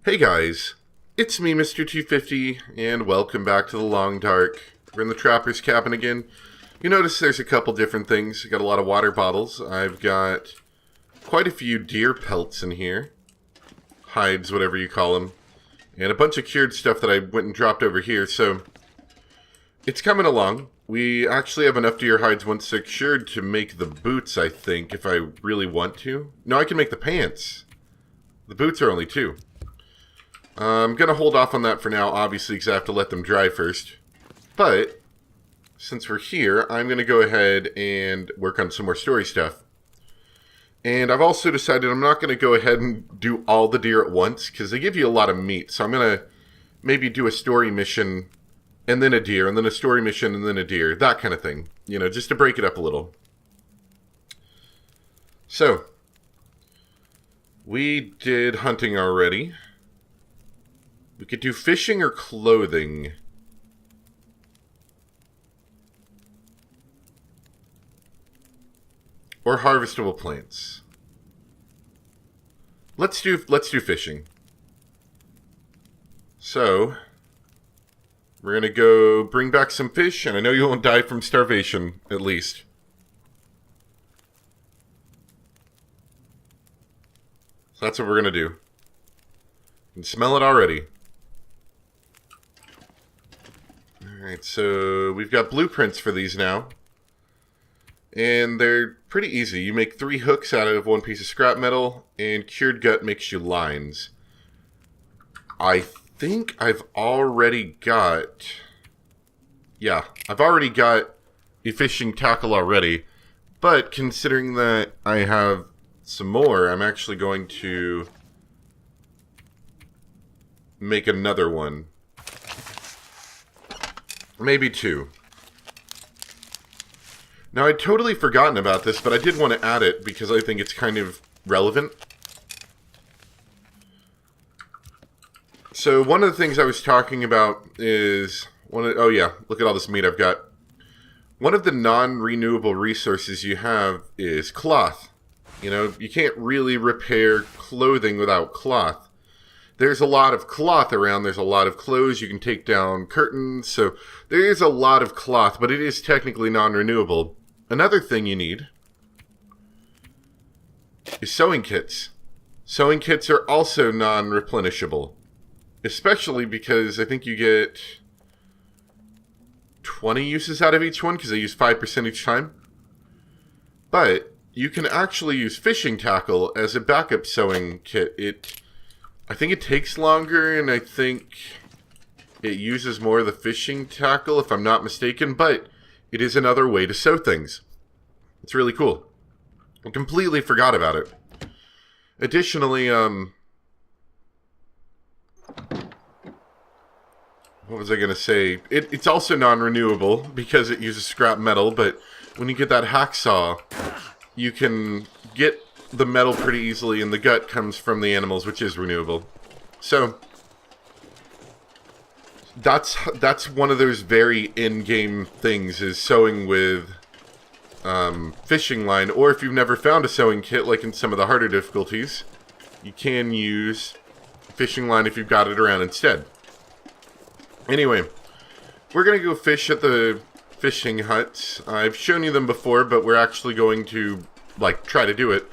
Hey guys, it's me, Mr. 250, and welcome back to the Long Dark. We're in the Trapper's Cabin again. You notice there's a couple different things. I got a lot of water bottles. I've got quite a few deer pelts in here. Hides, whatever you call them. And a bunch of cured stuff that I went and dropped over here, so it's coming along. We actually have enough deer hides once secured to make the boots, I think, if I really want to. No, I can make the pants. The boots are only two. I'm going to hold off on that for now, obviously, because I have to let them dry first. But, since we're here, I'm going to go ahead and work on some more story stuff. And I've also decided I'm not going to go ahead and do all the deer at once, because they give you a lot of meat. So I'm going to maybe do a story mission, and then a deer, and then a story mission, and then a deer. That kind of thing. You know, just to break it up a little. So, we did hunting already. We could do fishing or clothing. Or harvestable plants. Let's do fishing. So, we're gonna go bring back some fish, and I know you won't die from starvation, at least. So that's what we're gonna do. You can smell it already. Alright, so we've got blueprints for these now. And they're pretty easy. You make 3 hooks out of 1 piece of scrap metal, and cured gut makes you lines. I think I've already got... Yeah, I've already got a fishing tackle already. But considering that I have some more, I'm actually going to make another one. Maybe 2. Now, I'd totally forgotten about this, but I did want to add it because I think it's kind of relevant. So, one of the things I was talking about is... oh yeah, look at all this meat I've got. One of the non-renewable resources you have is cloth. You know, you can't really repair clothing without cloth. There's a lot of cloth around. There's a lot of clothes. You can take down curtains. So there is a lot of cloth, but it is technically non-renewable. Another thing you need is sewing kits. Sewing kits are also non-replenishable. Especially because I think you get 20 uses out of each one because they use 5% each time. But you can actually use fishing tackle as a backup sewing kit. I think it takes longer, and I think it uses more of the fishing tackle, if I'm not mistaken, but it is another way to sew things. It's really cool. I completely forgot about it. Additionally, what was I going to say? It's also non-renewable because it uses scrap metal, but when you get that hacksaw, you can get the metal pretty easily, and the gut comes from the animals, which is renewable. So that's one of those very in-game things, is sewing with fishing line. Or if you've never found a sewing kit, like in some of the harder difficulties, you can use fishing line if you've got it around instead. Anyway, we're gonna go fish at the fishing huts. I've shown you them before, but we're actually going to try to do it.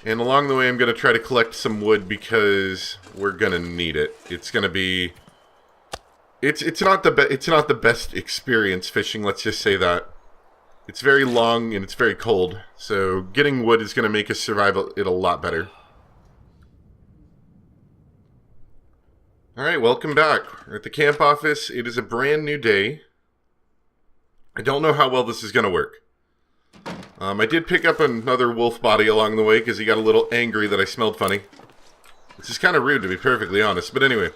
And along the way, I'm going to try to collect some wood because we're going to need it. It's going to be... It's not the best experience fishing, let's just say that. It's very long and it's very cold. So getting wood is going to make us survive it a lot better. Alright, welcome back. We're at the camp office. It is a brand new day. I don't know how well this is going to work. I did pick up another wolf body along the way because he got a little angry that I smelled funny. Which is kind of rude, to be perfectly honest. But anyway.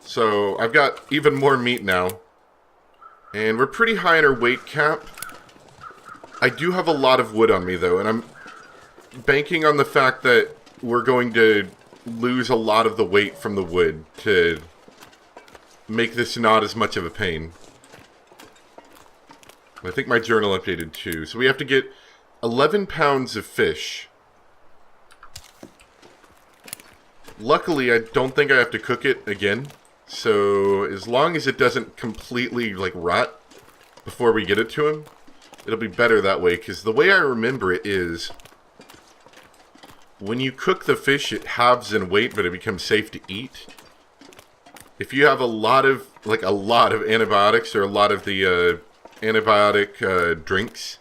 So, I've got even more meat now. And we're pretty high in our weight cap. I do have a lot of wood on me, though. And I'm banking on the fact that we're going to lose a lot of the weight from the wood to make this not as much of a pain. I think my journal updated too. So we have to get 11 pounds of fish. Luckily, I don't think I have to cook it again. So, as long as it doesn't completely, like, rot before we get it to him, it'll be better that way. Because the way I remember it is, when you cook the fish, it halves in weight, but it becomes safe to eat. If you have a lot of antibiotics or a lot of the antibiotic drinks,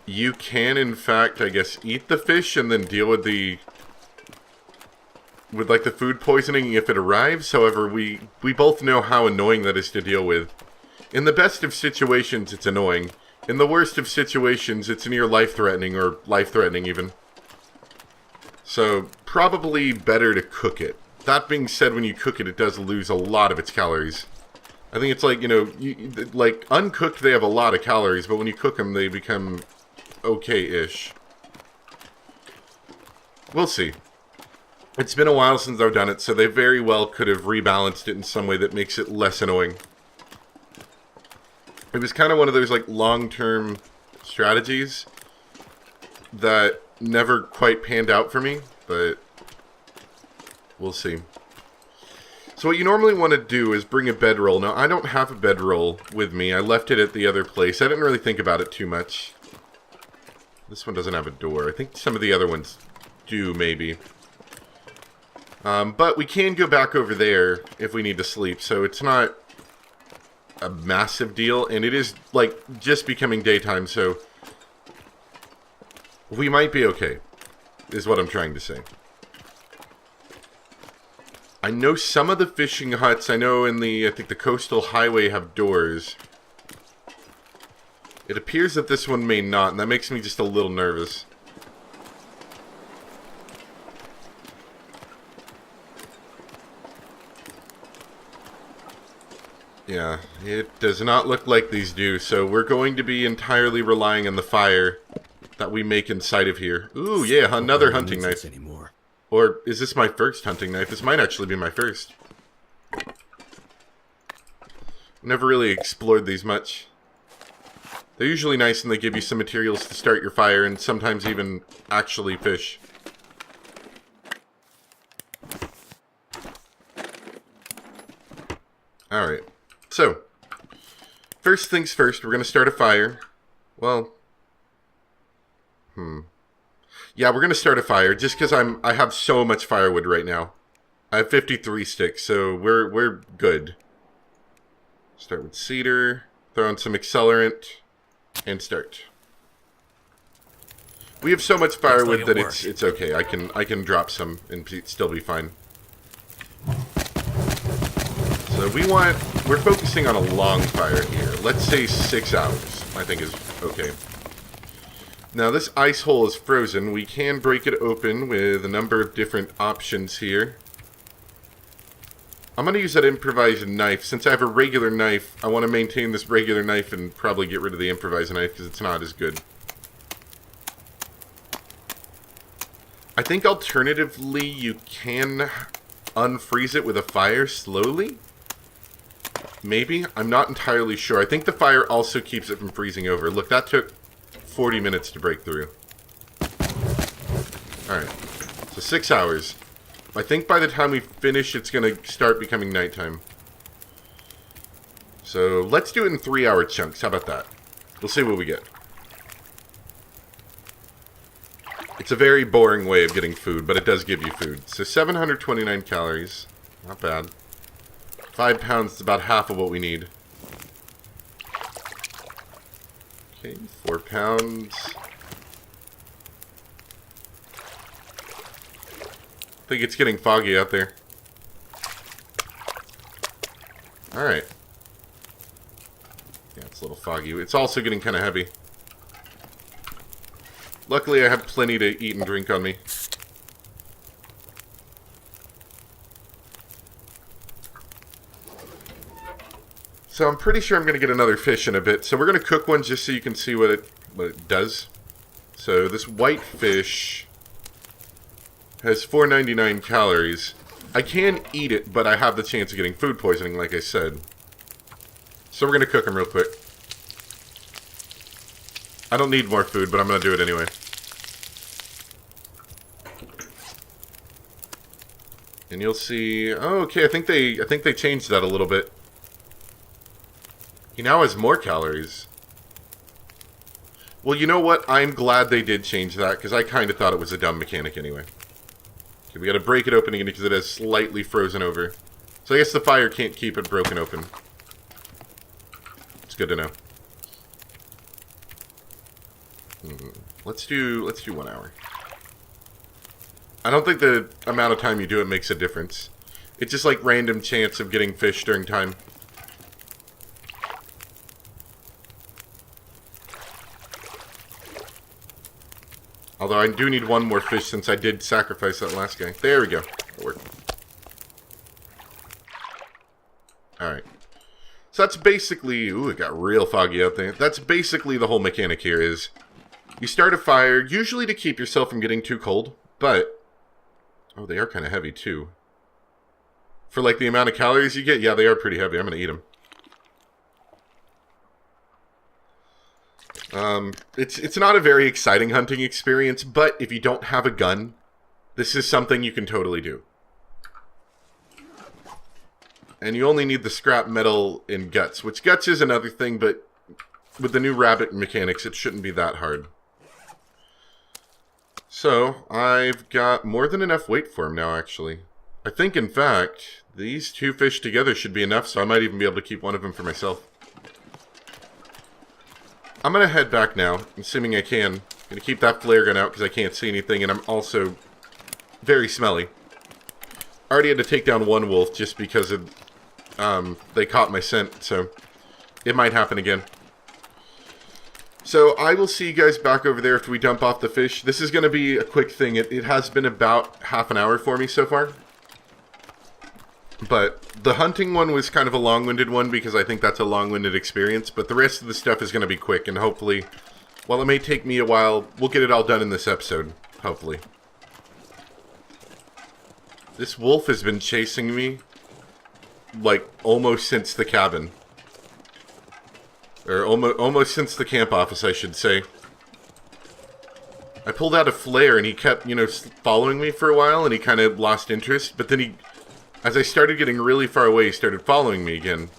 you can, in fact, I guess, eat the fish and then deal with the food poisoning if it arrives. However, we both know how annoying that is to deal with. In the best of situations, it's annoying. In the worst of situations, it's near life-threatening, or life-threatening even. So, probably better to cook it. That being said, when you cook it, it does lose a lot of its calories. I think it's like, you know, like, uncooked, they have a lot of calories, but when you cook them, they become okay-ish. We'll see. It's been a while since I've done it, so they very well could have rebalanced it in some way that makes it less annoying. It was kind of one of those, like, long-term strategies that never quite panned out for me, but we'll see. So what you normally want to do is bring a bedroll. Now, I don't have a bedroll with me. I left it at the other place. I didn't really think about it too much. This one doesn't have a door. I think some of the other ones do, maybe. But we can go back over there if we need to sleep, so it's not a massive deal. And it is, like, just becoming daytime, so we might be okay, is what I'm trying to say. I know some of the fishing huts, I know in I think the coastal highway have doors. It appears that this one may not, and that makes me just a little nervous. Yeah, it does not look like these do, so we're going to be entirely relying on the fire that we make inside of here. Ooh, yeah, another hunting knife. Anymore. Or is this my first hunting knife? This might actually be my first. Never really explored these much. They're usually nice and they give you some materials to start your fire and sometimes even actually fish. Alright, so first things first, we're going to start a fire. Well, yeah, we're going to start a fire just because I have so much firewood right now. I have 53 sticks, so we're good. Start with cedar, throw in some accelerant, and start. We have so much firewood that it's okay. I can drop some and still be fine. So we're focusing on a long fire here. Let's say 6 hours, I think is okay. Now this ice hole is frozen. We can break it open with a number of different options here. I'm going to use that improvised knife. Since I have a regular knife, I want to maintain this regular knife and probably get rid of the improvised knife because it's not as good. I think alternatively you can unfreeze it with a fire slowly. Maybe? I'm not entirely sure. I think the fire also keeps it from freezing over. Look, that took 40 minutes to break through. Alright. So 6 hours. I think by the time we finish, it's going to start becoming nighttime. So let's do it in 3-hour chunks. How about that? We'll see what we get. It's a very boring way of getting food, but it does give you food. So 729 calories. Not bad. 5 pounds is about half of what we need. Okay, 4 pounds. I think it's getting foggy out there. Alright. Yeah, it's a little foggy. It's also getting kind of heavy. Luckily, I have plenty to eat and drink on me. So I'm pretty sure I'm going to get another fish in a bit. So we're going to cook one just so you can see what it does. So this white fish has 499 calories. I can eat it, but I have the chance of getting food poisoning, like I said. So we're going to cook them real quick. I don't need more food, but I'm going to do it anyway. And you'll see... Oh, okay, I think they changed that a little bit. He now has more calories. Well, you know what? I'm glad they did change that, because I kind of thought it was a dumb mechanic anyway. Okay, we gotta break it open again because it has slightly frozen over. So I guess the fire can't keep it broken open. It's good to know. Let's do 1 hour. I don't think the amount of time you do it makes a difference. It's just like random chance of getting fish during time. Although I do need one more fish since I did sacrifice that last guy. There we go. That worked. Alright. So that's basically... Ooh, it got real foggy out there. That's basically the whole mechanic here is... You start a fire, usually to keep yourself from getting too cold, but... Oh, they are kind of heavy, too. For, like, the amount of calories you get, yeah, they are pretty heavy. I'm going to eat them. It's not a very exciting hunting experience, but if you don't have a gun, this is something you can totally do. And you only need the scrap metal and guts, which guts is another thing, but with the new rabbit mechanics, it shouldn't be that hard. So, I've got more than enough weight for him now, actually. I think, in fact, these two fish together should be enough, so I might even be able to keep one of them for myself. I'm going to head back now, assuming I can. I'm going to keep that flare gun out because I can't see anything, and I'm also very smelly. I already had to take down one wolf just because of, they caught my scent, so it might happen again. So I will see you guys back over there after we dump off the fish. This is going to be a quick thing. It has been about half an hour for me so far. But the hunting one was kind of a long-winded one because I think that's a long-winded experience. But the rest of the stuff is going to be quick. And hopefully, while it may take me a while, we'll get it all done in this episode. Hopefully. This wolf has been chasing me, like, almost since the cabin. Or almost since the camp office, I should say. I pulled out a flare and he kept, you know, following me for a while and he kind of lost interest. But then he, as I started getting really far away, he started following me again.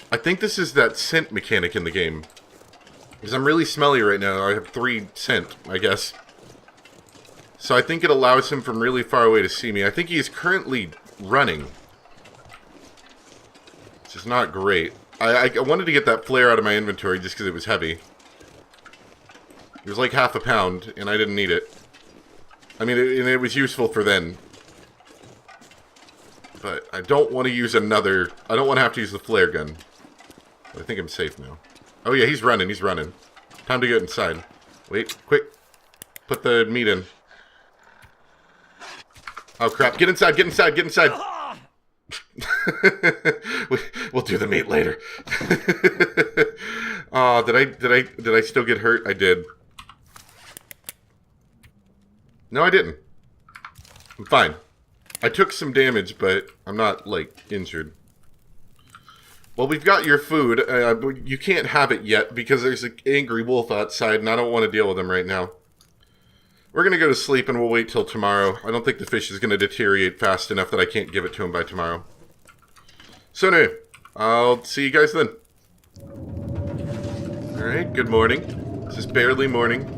I think this is that scent mechanic in the game. Because I'm really smelly right now. I have 3 scent, I guess. So I think it allows him from really far away to see me. I think he is currently running. Which is not great. I wanted to get that flare out of my inventory just because it was heavy. It was like half a pound, and I didn't need it. I mean, it was useful for then. But I don't want to use another... I don't want to have to use the flare gun. But I think I'm safe now. Oh yeah, he's running, he's running. Time to get inside. Wait, quick. Put the meat in. Oh crap, get inside, get inside, get inside! We'll do the meat later. Oh, did I still get hurt? I did. No, I didn't. I'm fine. I took some damage, but I'm not, like, injured. Well, we've got your food. You can't have it yet because there's an angry wolf outside, and I don't want to deal with him right now. We're going to go to sleep, and we'll wait till tomorrow. I don't think the fish is going to deteriorate fast enough that I can't give it to him by tomorrow. So anyway, I'll see you guys then. Alright, good morning. This is barely morning.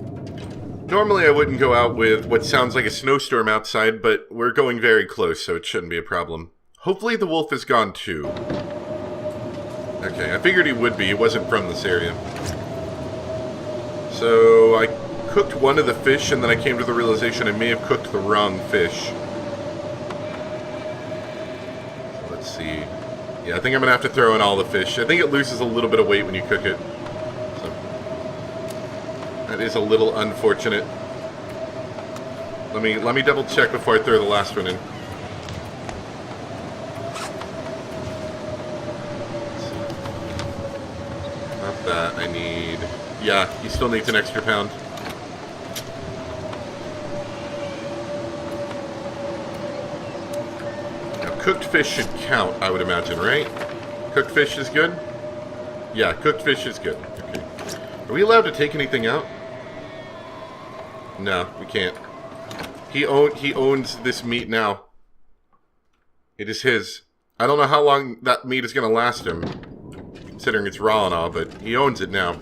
Normally I wouldn't go out with what sounds like a snowstorm outside, but we're going very close, so it shouldn't be a problem. Hopefully the wolf is gone too. Okay, I figured he would be. He wasn't from this area. So I cooked one of the fish, and then I came to the realization I may have cooked the wrong fish. Let's see. Yeah, I think I'm going to have to throw in all the fish. I think it loses a little bit of weight when you cook it. So, that is a little unfortunate. Let me double check before I throw the last one in. Not that. I need... Yeah, he still needs an extra pound. Cooked fish should count, I would imagine, right? Cooked fish is good? Yeah, cooked fish is good. Okay. Are we allowed to take anything out? No, we can't. He owns this meat now. It is his. I don't know how long that meat is going to last him, considering it's raw and all, but he owns it now.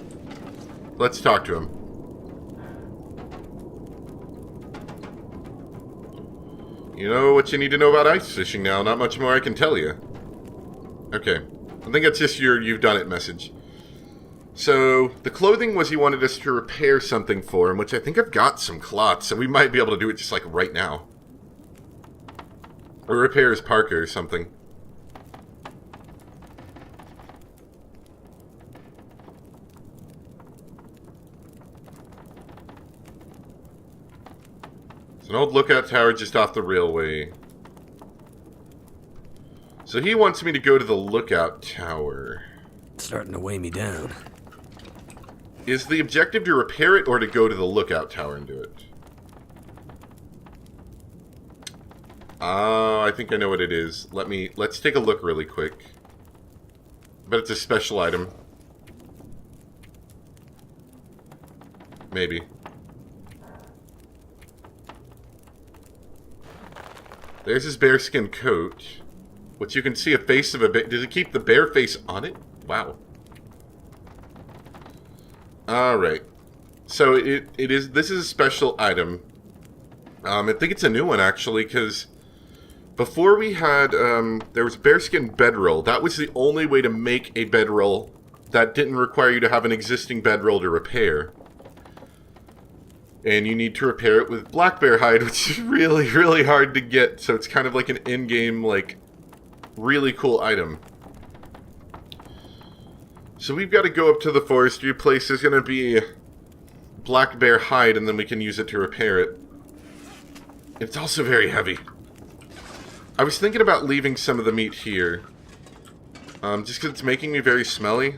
Let's talk to him. You know what you need to know about ice fishing now. Not much more I can tell you. Okay. I think that's just your "you've done it" message. So, the clothing was he wanted us to repair something for him, which I think I've got some cloth, so we might be able to do it just like right now. Or repair his parka or something. It's an old lookout tower just off the railway. So he wants me to go to the lookout tower. It's starting to weigh me down. Is the objective to repair it or to go to the lookout tower and do it? I think I know what it is. Let's take a look really quick. But it's a special item. Maybe. There's his bearskin coat, which you can see a face of a bear. Does it keep the bear face on it? Wow. Alright. So this is a special item. I think it's a new one actually, because before we had, there was bearskin bedroll. That was the only way to make a bedroll that didn't require you to have an existing bedroll to repair. And you need to repair it with black bear hide, which is really, really hard to get. So it's kind of like an in-game, like, really cool item. So we've got to go up to the forestry place. There's going to be black bear hide, and then we can use it to repair it. It's also very heavy. I was thinking about leaving some of the meat here. Just because it's making me very smelly.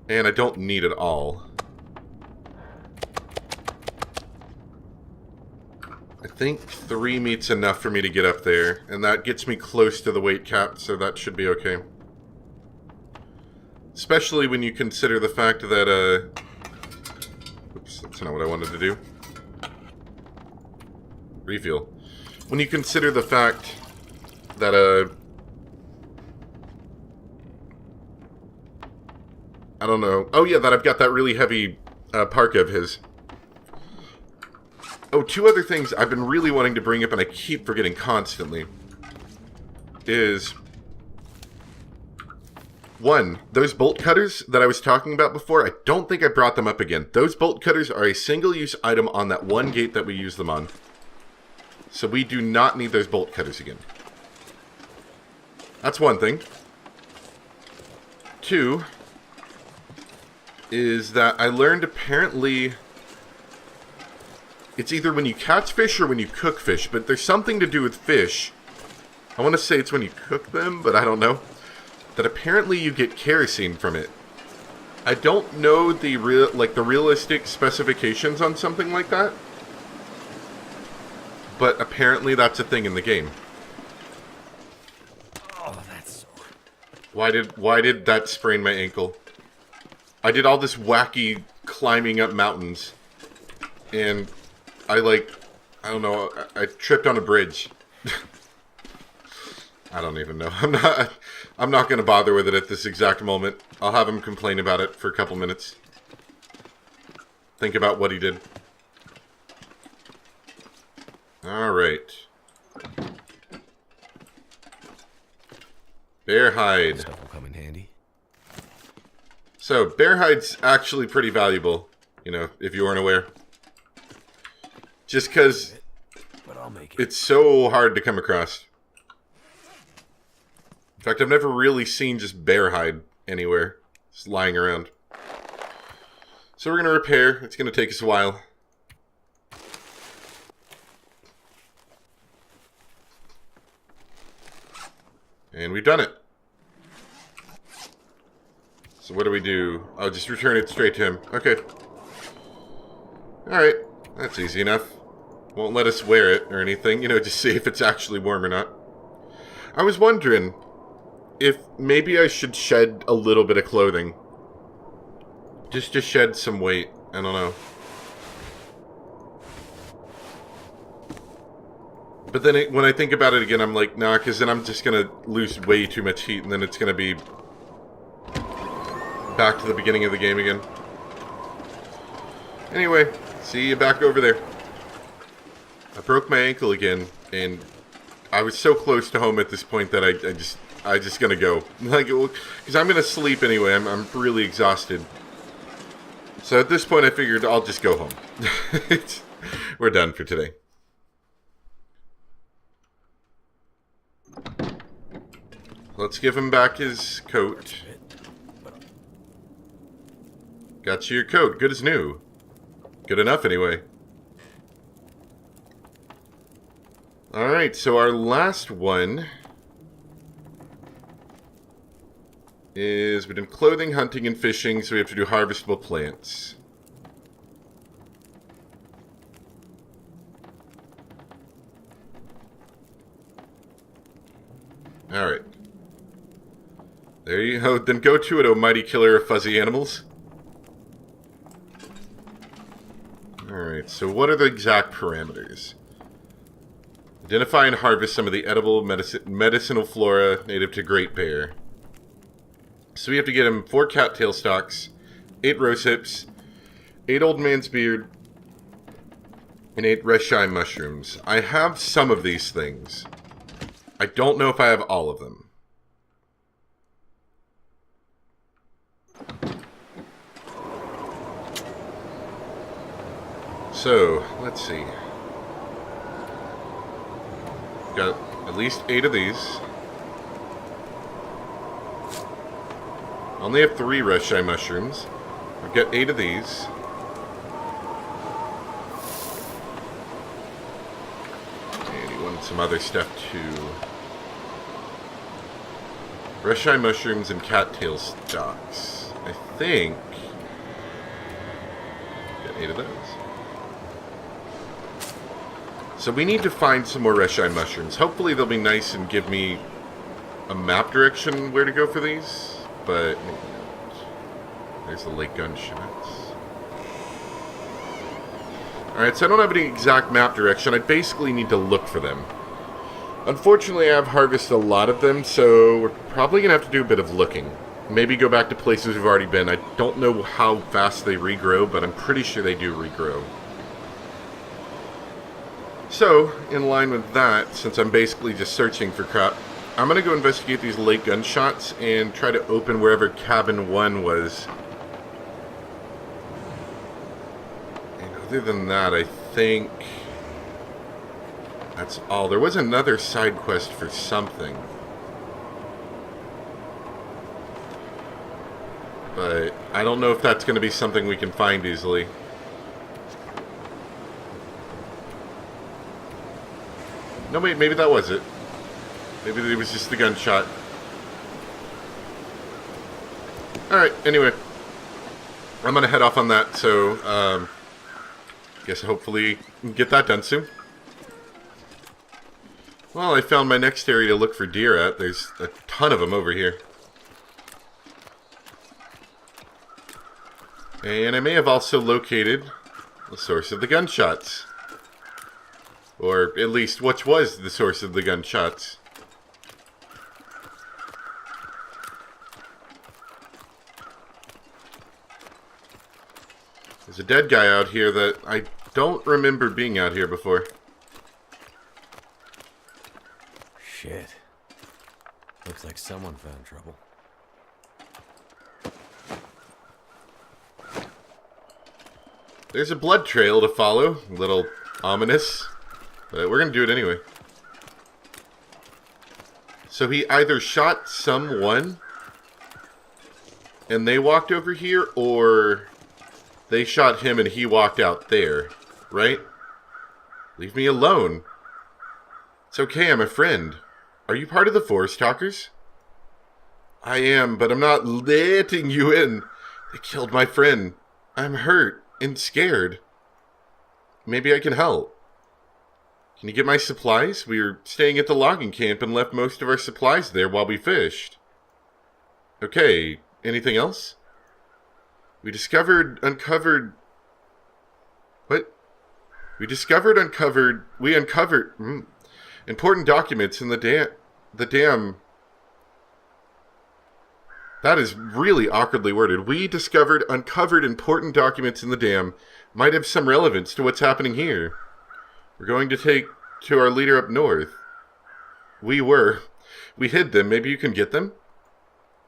And I don't need it all. I think 3 meat's enough for me to get up there. And that gets me close to the weight cap, so that should be okay. Especially when you consider the fact that, oops, that's not what I wanted to do. Refuel. When you consider the fact that, I don't know. Oh yeah, that I've got that really heavy parka of his. Oh, 2 other things I've been really wanting to bring up and I keep forgetting constantly. Is... 1, those bolt cutters that I was talking about before, I don't think I brought them up again. Those bolt cutters are a single-use item on that one gate that we use them on. So we do not need those bolt cutters again. That's one thing. 2, is that I learned apparently it's either when you catch fish or when you cook fish, but there's something to do with fish. I want to say it's when you cook them, but I don't know. That apparently you get kerosene from it. I don't know the realistic specifications on something like that, but apparently that's a thing in the game. Oh, that's sore. Why did that sprain my ankle? I did all this wacky climbing up mountains, and I don't know, I tripped on a bridge. I don't even know. I'm not going to bother with it at this exact moment. I'll have him complain about it for a couple minutes. Think about what he did. Alright. Bear hide. Stuff will come in handy. So, bear hide's actually pretty valuable, you know, if you weren't aware. Just because it's so hard to come across. In fact, I've never really seen just bear hide anywhere. Just lying around. So we're going to repair. It's going to take us a while. And we've done it. So what do we do? I'll just return it straight to him. Okay. Alright. That's easy enough. Won't let us wear it or anything. You know, just see if it's actually warm or not. I was wondering if maybe I should shed a little bit of clothing. Just to shed some weight. I don't know. But then when I think about it again, I'm like, nah, because then I'm just going to lose way too much heat, and then it's going to be back to the beginning of the game again. Anyway, see you back over there. I broke my ankle again, and I was so close to home at this point that I just gonna go. Like, because I'm gonna sleep anyway. I'm really exhausted. So at this point, I figured I'll just go home. We're done for today. Let's give him back his coat. Got you your coat. Good as new. Good enough, anyway. Alright, so our last one is we did clothing, hunting, and fishing, so we have to do harvestable plants. Alright. There you go. Then go to it, O mighty killer of fuzzy animals. Alright, so what are the exact parameters? Identify and harvest some of the edible medicinal flora native to Great Bear. So we have to get him 4 cattail stalks, 8 rose hips, 8 old man's beard, and 8 Reshai mushrooms. I have some of these things. I don't know if I have all of them. So, let's see. Got at least 8 of these. I only have 3 Reshai mushrooms. I've got 8 of these. And you wanted some other stuff too. Reshai mushrooms and cattail stalks. I think. Got 8 of those. So we need to find some more Reshai mushrooms. Hopefully they'll be nice and give me a map direction where to go for these. But maybe not. There's the lake gunshots. Alright, so I don't have any exact map direction. I basically need to look for them. Unfortunately, I've harvested a lot of them, so we're probably going to have to do a bit of looking. Maybe go back to places we've already been. I don't know how fast they regrow, but I'm pretty sure they do regrow. So, in line with that, since I'm basically just searching for crap, I'm going to go investigate these lake gunshots and try to open wherever cabin 1 was. And other than that, I think that's all. There was another side quest for something. But I don't know if that's going to be something we can find easily. No, wait, maybe that was it. Maybe it was just the gunshot. Alright, anyway. I'm gonna head off on that, so, guess hopefully get that done soon. Well, I found my next area to look for deer at. There's a ton of them over here. And I may have also located the source of the gunshots. Or at least which was the source of the gunshots. There's a dead guy out here that I don't remember being out here before. Shit. Looks like someone found trouble. There's a blood trail to follow. A little ominous. But we're going to do it anyway. So he either shot someone and they walked over here, or they shot him and he walked out there, right? Leave me alone. It's okay, I'm a friend. Are you part of the Forest Talkers? I am, but I'm not letting you in. They killed my friend. I'm hurt and scared. Maybe I can help. Can you get my supplies? We were staying at the logging camp and left most of our supplies there while we fished. Okay, anything else? We uncovered... What? We uncovered Important documents in the dam. That is really awkwardly worded. We uncovered important documents in the dam. Might have some relevance to what's happening here. We're going to take to our leader up north. We hid them. Maybe you can get them?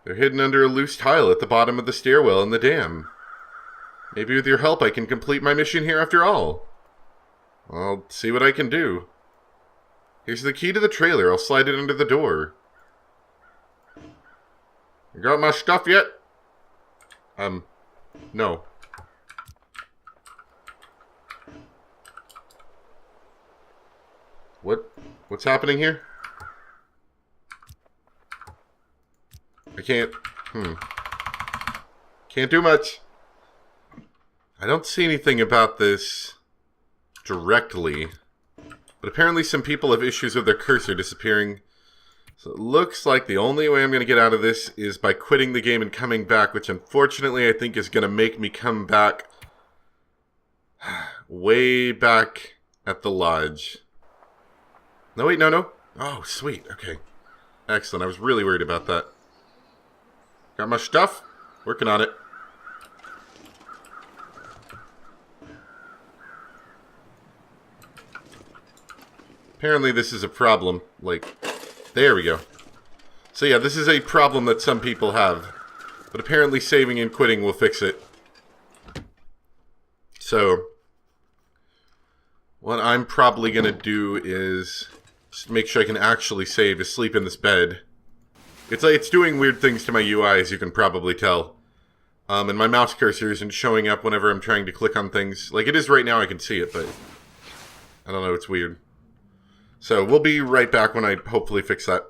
They're hidden under a loose tile at the bottom of the stairwell in the dam. Maybe with your help I can complete my mission here after all. I'll see what I can do. Here's the key to the trailer. I'll slide it under the door. You got my stuff yet? No. What's happening here? I can't, Can't do much. I don't see anything about this directly. But apparently some people have issues with their cursor disappearing. So it looks like the only way I'm going to get out of this is by quitting the game and coming back, which unfortunately I think is going to make me come back way back at the lodge. No, wait, no. Oh, sweet. Okay. Excellent. I was really worried about that. Got my stuff? Working on it. Apparently this is a problem. Like, there we go. So yeah, this is a problem that some people have. But apparently saving and quitting will fix it. So, what I'm probably going to do is just make sure I can actually save to sleep in this bed. It's doing weird things to my UI, as you can probably tell. And my mouse cursor isn't showing up whenever I'm trying to click on things. Like it is right now, I can see it, but I don't know, it's weird. So we'll be right back when I hopefully fix that.